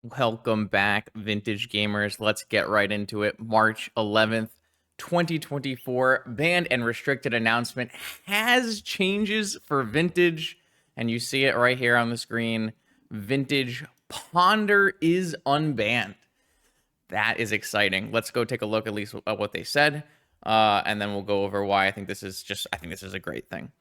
Welcome back, vintage gamers. Let's get right into it. March 11th, 2024, banned and restricted announcement has changes for vintage, and you see it right here on the screen. Vintage Ponder is unbanned. That is exciting. Let's go take a look at least at what they said, and then we'll go over why I think this is a great thing.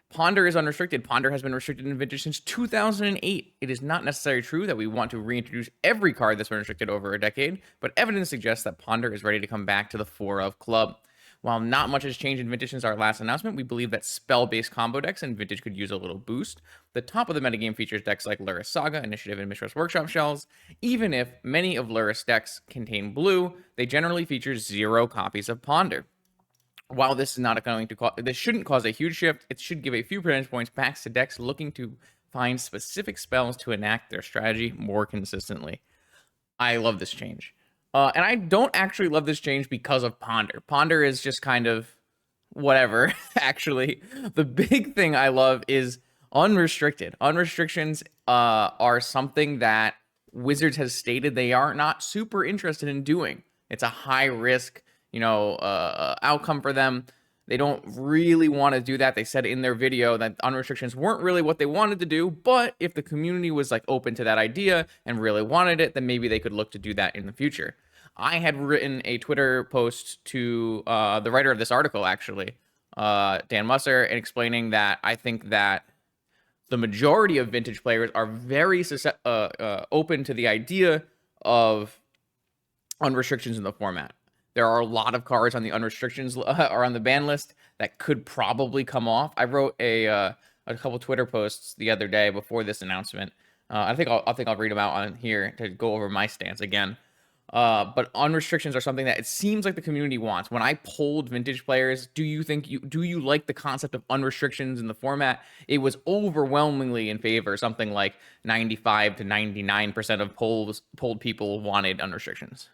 Ponder is unrestricted. Ponder has been restricted in vintage since 2008. It is not necessarily true that we want to reintroduce every card that's been restricted over a decade, but evidence suggests that Ponder is ready to come back to the fore of club. While not much has changed in vintage since our last announcement, we believe that spell-based combo decks in vintage could use a little boost. The top of the metagame features decks like Luris Saga, Initiative, and Mishra's Workshop shells. Even if many of Luris decks contain blue, they generally feature 0 copies of Ponder. While this is not going to this shouldn't cause a huge shift, it should give a few percentage points back to decks looking to find specific spells to enact their strategy more consistently. I love this change. And I don't actually love this change because of Ponder. Ponder is just kind of whatever, actually. The big thing I love is unrestricted. Unrestrictions are something that Wizards has stated they are not super interested in doing. It's a high risk, outcome for them. They don't really want to do that. They said in their video that unrestrictions weren't really what they wanted to do, but if the community was like open to that idea and really wanted it, then maybe they could look to do that in the future. I had written a Twitter post to the writer of this article, actually, Dan Musser, and explaining that I think that the majority of vintage players are very open to the idea of unrestrictions in the format. There are a lot of cards on the unrestrictions or on the ban list that could probably come off. I wrote a couple Twitter posts the other day before this announcement. I think I'll read them out on here to go over my stance again. But unrestrictions are something that it seems like the community wants. When I polled vintage players, do you like the concept of unrestrictions in the format? It was overwhelmingly in favor. Something like 95 to 99% of polled people wanted unrestrictions.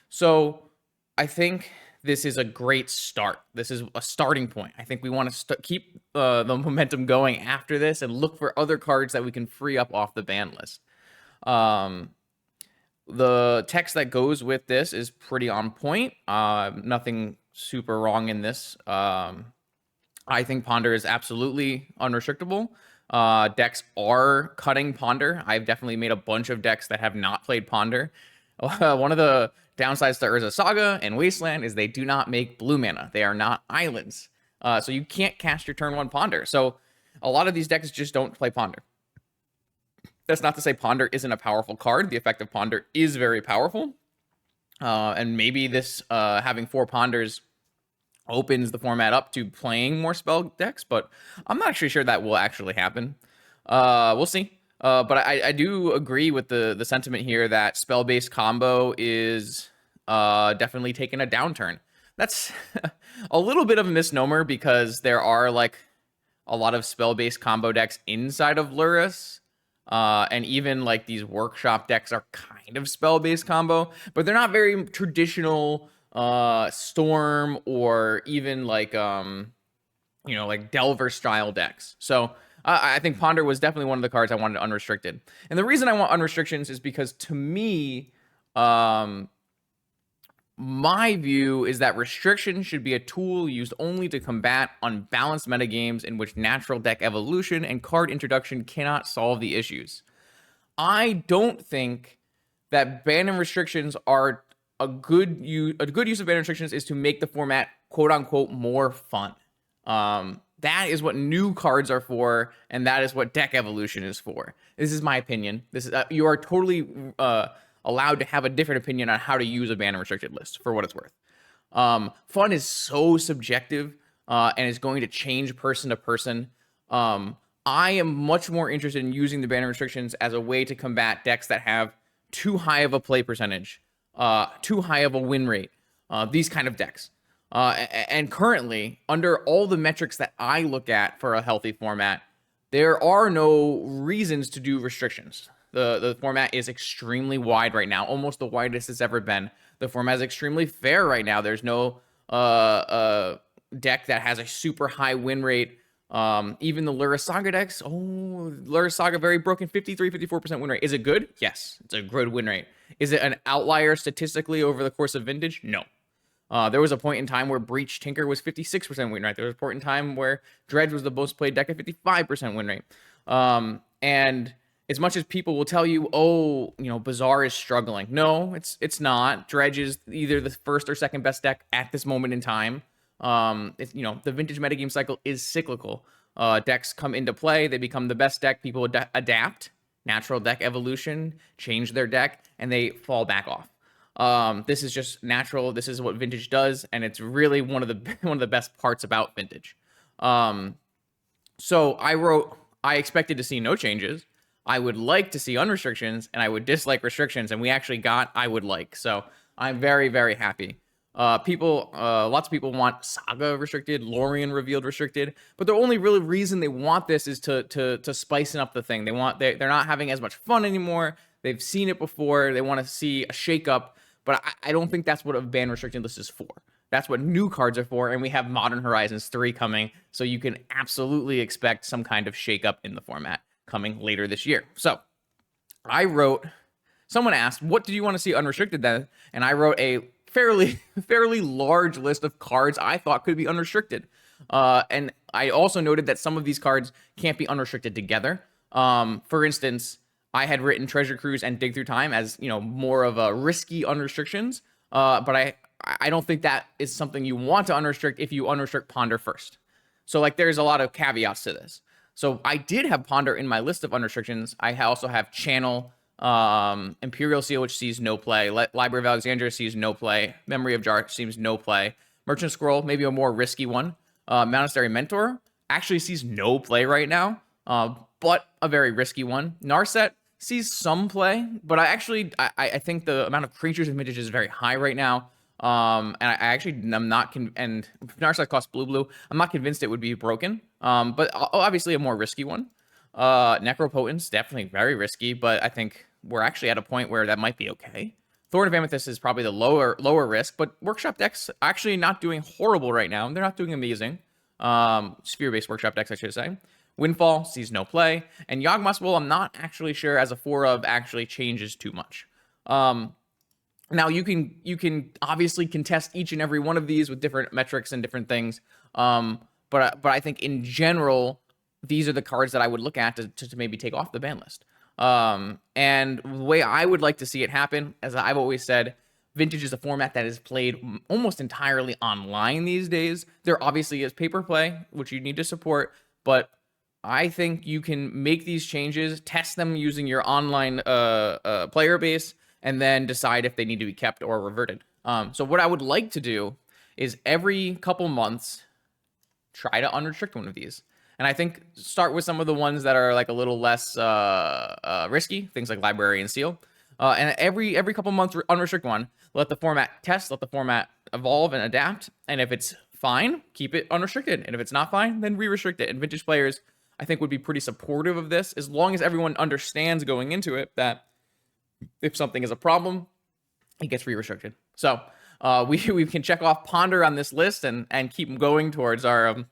So I think this is a great start. This is a starting point. I think we want to keep the momentum going after this and look for other cards that we can free up off the ban list. The text that goes with this is pretty on point. Nothing super wrong in this. I think Ponder is absolutely unrestrictable. Decks are cutting Ponder. I've definitely made a bunch of decks that have not played Ponder. One of the downsides to Urza Saga and Wasteland is they do not make blue mana. They are not islands. So you can't cast your turn 1 Ponder. So a lot of these decks just don't play Ponder. That's not to say Ponder isn't a powerful card. The effect of Ponder is very powerful. And maybe this having 4 Ponders opens the format up to playing more spell decks, but I'm not actually sure that will actually happen. We'll see. But I do agree with the sentiment here that spell-based combo is definitely taking a downturn. That's a little bit of a misnomer because there are like a lot of spell-based combo decks inside of Luris. And even like these workshop decks are kind of spell-based combo, but they're not very traditional Storm or even like like Delver style decks. So I think Ponder was definitely one of the cards I wanted unrestricted. And the reason I want unrestrictions is because to me, my view is that restrictions should be a tool used only to combat unbalanced metagames in which natural deck evolution and card introduction cannot solve the issues. I don't think that ban and restrictions are a good use of ban and restrictions is to make the format quote unquote more fun. That is what new cards are for, and that is what deck evolution is for. This is my opinion. This is you are totally allowed to have a different opinion on how to use a ban and restricted list for what it's worth. Fun is so subjective and is going to change person to person. I am much more interested in using the ban and restrictions as a way to combat decks that have too high of a play percentage, too high of a win rate, these kind of decks. And currently, under all the metrics that I look at for a healthy format, there are no reasons to do restrictions. The format is extremely wide right now, almost the widest it's ever been. The format is extremely fair right now. There's no deck that has a super high win rate Even the Lura Saga decks, Lura Saga, very broken, 53, 54% win rate. Is it good? Yes, it's a good win rate. Is it an outlier statistically over the course of Vintage? No. There was a point in time where Breach Tinker was 56% win rate. There was a point in time where Dredge was the most played deck at 55% win rate. And as much as people will tell you, Bazaar is struggling. No, it's not. Dredge is either the first or second best deck at this moment in time. The Vintage metagame cycle is cyclical. Decks come into play, they become the best deck. People adapt, natural deck evolution, change their deck, and they fall back off. This is just natural. This is what Vintage does, and it's really one of the best parts about Vintage. So I wrote, I expected to see no changes. I would like to see unrestrictions, and I would dislike restrictions, and we actually got I would like. So I'm very, very happy. Lots of people want Saga restricted, Lorien revealed restricted, but the only really reason they want this is to spicing up the thing. They're not having as much fun anymore. They've seen it before. They want to see a shakeup, but I don't think that's what a ban restricted list is for. That's what new cards are for, and we have Modern Horizons 3 coming, so you can absolutely expect some kind of shakeup in the format coming later this year. So someone asked, what did you want to see unrestricted then? And I wrote a fairly large list of cards I thought could be unrestricted. And I also noted that some of these cards can't be unrestricted together. For instance, I had written Treasure Cruise and Dig Through Time as, more of a risky unrestrictions. But I don't think that is something you want to unrestrict if you unrestrict Ponder first. So there's a lot of caveats to this. So I did have Ponder in my list of unrestrictions. I also have Channel, Imperial Seal, which sees no play. Library of Alexandria sees no play. Memory of Jar seems no play. Merchant Scroll, maybe a more risky one. Monastery Mentor actually sees no play right now, but a very risky one. Narset sees some play, but I think the amount of creatures in Vintage is very high right now. And I actually am not and Narset costs blue. I'm not convinced it would be broken. But obviously a more risky one. Necropotence, definitely very risky, but I think we're actually at a point where that might be okay. Thorn of Amethyst is probably the lower risk, but Workshop decks actually not doing horrible right now. They're not doing amazing. Sphere-based Workshop decks, I should say. Windfall sees no play, and Yawgmoth's Wool, I'm not actually sure as a 4-of actually changes too much. Now you can obviously contest each and every one of these with different metrics and different things. But I think in general, these are the cards that I would look at to maybe take off the ban list. And the way I would like to see it happen, as I've always said, Vintage is a format that is played almost entirely online these days. There obviously is paper play, which you need to support, but I think you can make these changes, test them using your online player base, and then decide if they need to be kept or reverted. So what I would like to do is every couple months, try to unrestrict one of these. And I think start with some of the ones that are a little less risky, things like Library and Seal. And every couple months, unrestrict one. Let the format test, let the format evolve and adapt. And if it's fine, keep it unrestricted. And if it's not fine, then re-restrict it. And Vintage players, I think, would be pretty supportive of this, as long as everyone understands going into it that if something is a problem, it gets re-restricted. So we can check off Ponder on this list and keep going towards our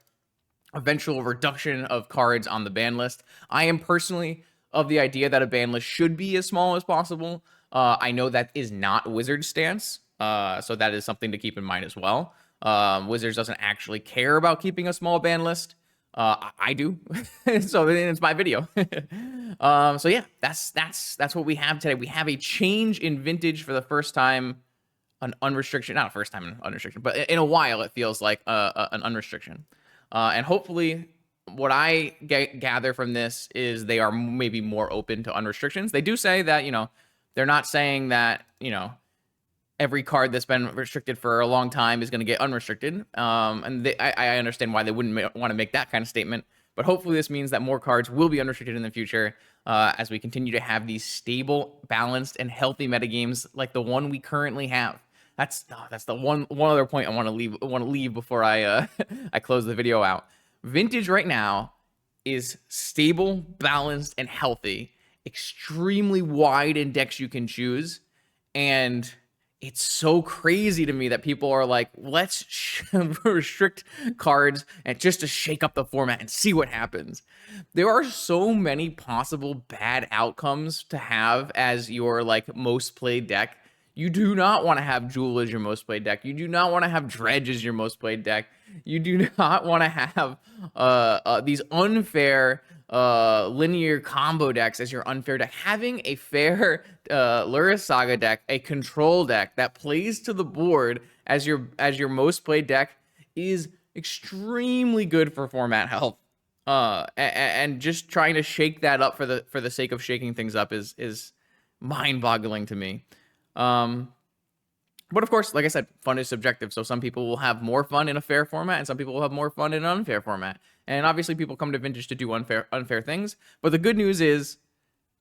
eventual reduction of cards on the ban list. I am personally of the idea that a ban list should be as small as possible. I know that is not Wizards' stance, so that is something to keep in mind as well. Wizards doesn't actually care about keeping a small ban list. I do, so it's my video. So yeah, that's what we have today. We have a change in Vintage for the first time, not a first time in unrestriction, but in a while it feels like an unrestriction. And hopefully what I gather from this is they are maybe more open to unrestrictions. They do say that, they're not saying that, every card that's been restricted for a long time is going to get unrestricted. And I understand why they wouldn't want to make that kind of statement. But hopefully this means that more cards will be unrestricted in the future as we continue to have these stable, balanced, and healthy metagames like the one we currently have. That's the one other point I want to leave before I I close the video out. Vintage right now is stable, balanced, and healthy. Extremely wide in decks you can choose, and it's so crazy to me that people are like, let's restrict cards and just to shake up the format and see what happens. There are so many possible bad outcomes to have as your like most played deck. You do not want to have Jewel as your most played deck. You do not want to have Dredge as your most played deck. You do not want to have these unfair linear combo decks as your unfair deck. Having a fair Luris Saga deck, a control deck that plays to the board as your most played deck is extremely good for format health. And just trying to shake that up for the sake of shaking things up is mind-boggling to me. But of course, like I said, fun is subjective. So some people will have more fun in a fair format, and some people will have more fun in an unfair format. And obviously, people come to Vintage to do unfair things. But the good news is,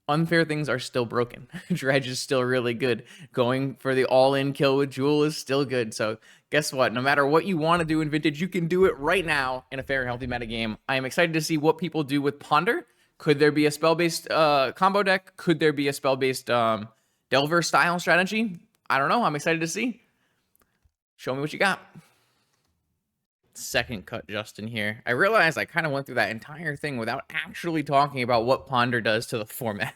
unfair things are still broken. Dredge is still really good. Going for the all-in kill with Jewel is still good. So guess what? No matter what you want to do in Vintage, you can do it right now in a fair and healthy metagame. I am excited to see what people do with Ponder. Could there be a spell-based combo deck? Could there be a spell-based Delver style strategy? I don't know. I'm excited to see. Show me what you got. Second cut, Justin here. I realized I kind of went through that entire thing without actually talking about what Ponder does to the format.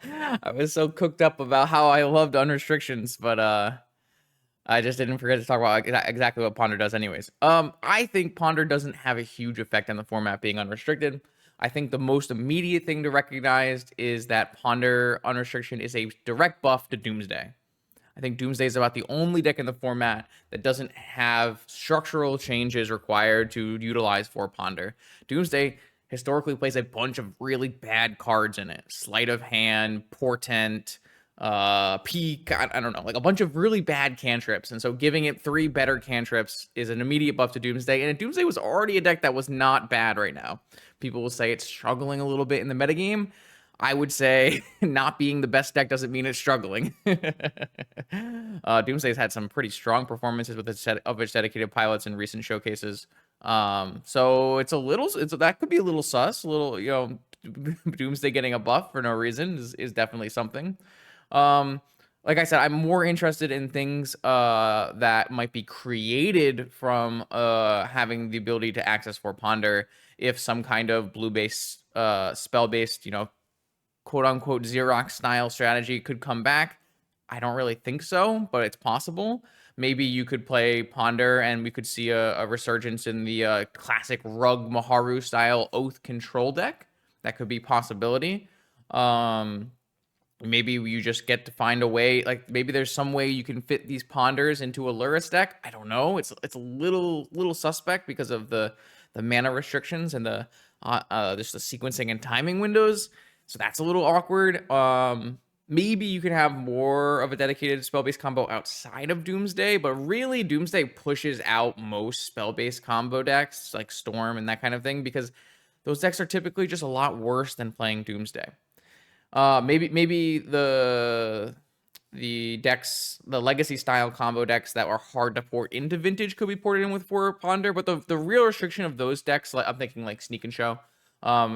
I was so cooked up about how I loved Unrestrictions, but I just didn't forget to talk about exactly what Ponder does anyways. I think Ponder doesn't have a huge effect on the format being unrestricted. I think the most immediate thing to recognize is that Ponder Unrestriction is a direct buff to Doomsday. I think Doomsday is about the only deck in the format that doesn't have structural changes required to utilize for Ponder. Doomsday historically plays a bunch of really bad cards in it. Sleight of Hand, Portent, Peak, I don't know, like a bunch of really bad cantrips. And so giving it 3 better cantrips is an immediate buff to Doomsday. And Doomsday was already a deck that was not bad right now. People will say it's struggling a little bit in the metagame. I would say not being the best deck doesn't mean it's struggling. Doomsday's had some pretty strong performances with its dedicated pilots in recent showcases. So that could be a little sus, a little, Doomsday getting a buff for no reason is definitely something. Like I said, I'm more interested in things that might be created from having the ability to access for Ponder if some kind of blue-based, spell-based, quote-unquote Xerox style strategy could come back. I don't really think so, but it's possible. Maybe you could play Ponder and we could see a resurgence in the classic Rug Maharu style Oath control deck. That could be a possibility. Maybe you just get to find a way, like maybe there's some way you can fit these Ponders into a Luris deck. I don't know. It's a little suspect because of the mana restrictions and just the sequencing and timing windows. So that's a little awkward. Maybe you can have more of a dedicated spell-based combo outside of Doomsday, but really Doomsday pushes out most spell-based combo decks like Storm and that kind of thing because those decks are typically just a lot worse than playing Doomsday. Maybe the decks, the legacy style combo decks that are hard to port into Vintage could be ported in with for Ponder, but the real restriction of those decks, like I'm thinking like Sneak and Show,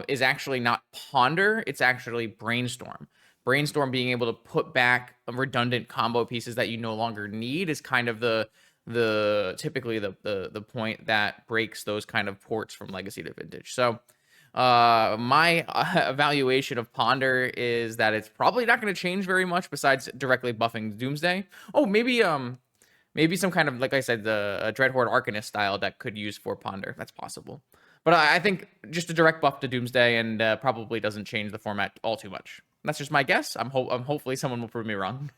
is actually not Ponder, it's actually Brainstorm. Brainstorm being able to put back redundant combo pieces that you no longer need is kind of typically the point that breaks those kind of ports from Legacy to Vintage. So my evaluation of Ponder is that it's probably not going to change very much besides directly buffing Doomsday. Oh, maybe some kind of, like I said, the Dreadhorde Arcanist style deck could use for Ponder. That's possible. But I think just a direct buff to Doomsday and probably doesn't change the format all too much. That's just my guess. I'm hopefully someone will prove me wrong.